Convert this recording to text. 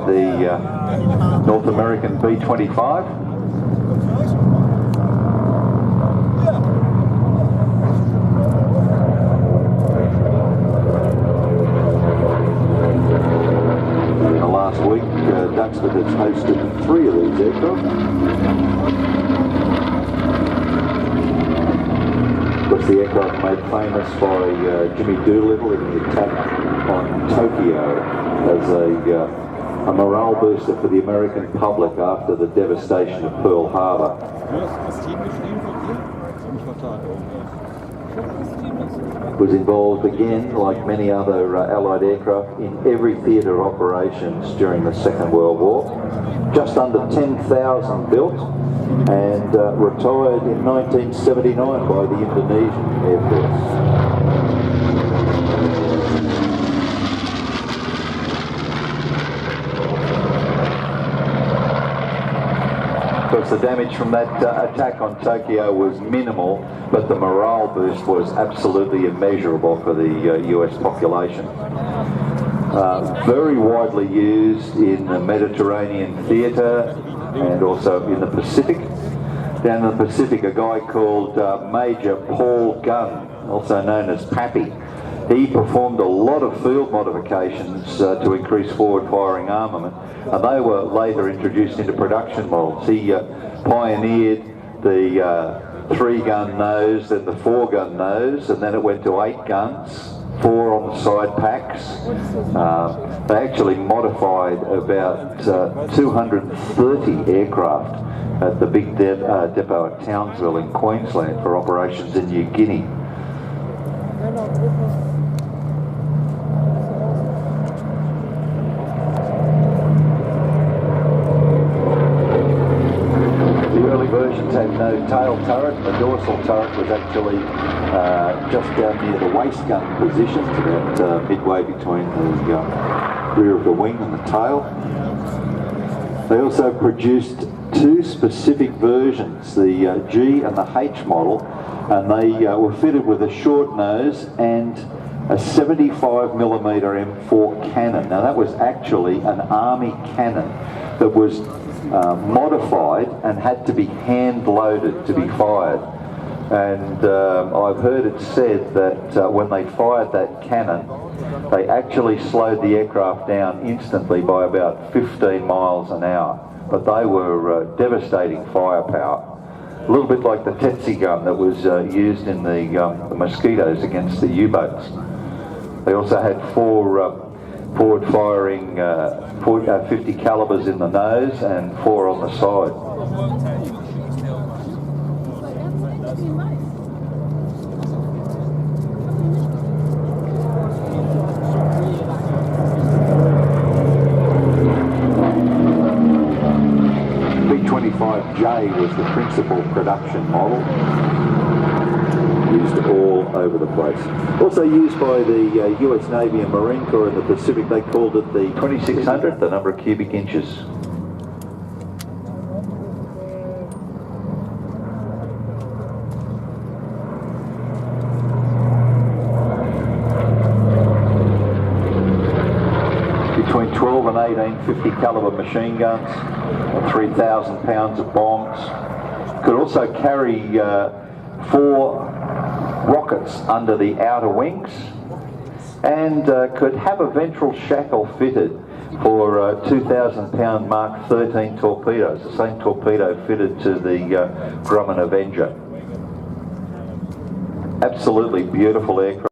the North American B-25. Last week, Duxford has hosted 3 of these aircraft. Of course, the aircraft made famous by Jimmy Doolittle in the attack on Tokyo as a morale booster for the American public after the devastation of Pearl Harbor. Was involved again, like many other Allied aircraft, in every theatre of operations during the Second World War. Just under 10,000 built, and retired in 1979 by the Indonesian Air Force. Of course, the damage from that attack on Tokyo was minimal, but the morale boost was absolutely immeasurable for the US population. Very widely used in the Mediterranean theatre and also in the Pacific. Down in the Pacific, a guy called Major Paul Gunn, also known as Pappy, he performed a lot of field modifications to increase forward firing armament, and they were later introduced into production models. He pioneered the 3-gun nose, then the 4-gun nose, and then it went to 8 guns, 4 on the side packs. They actually modified about 230 aircraft at the big depot at Townsville in Queensland for operations in New Guinea. The early versions had no tail turret. The dorsal turret was actually just down near the waist gun position, about midway between the rear of the wing and the tail. They also produced 2 specific versions, the G and the H model, and they were fitted with a short nose and a 75mm M4 cannon. Now that was actually an army cannon that was modified and had to be hand loaded to be fired. And I've heard it said that when they fired that cannon, they actually slowed the aircraft down instantly by about 15 miles an hour. But they were devastating firepower. A little bit like the Tetsi gun that was used in the Mosquitoes against the U-boats. They also had 4 forward-firing 50 calibers in the nose and 4 on the side. B-25J was the principal production model, used all over the place. Also used by the US Navy and Marine Corps in the Pacific. They called it the 2600, the number of cubic inches. Between 12 and 18 50 caliber machine guns, 3,000 pounds of bombs. Could also carry 4 rockets under the outer wings, and could have a ventral shackle fitted for 2,000 pound Mark 13 torpedoes, the same torpedo fitted to the Grumman Avenger. Absolutely beautiful aircraft.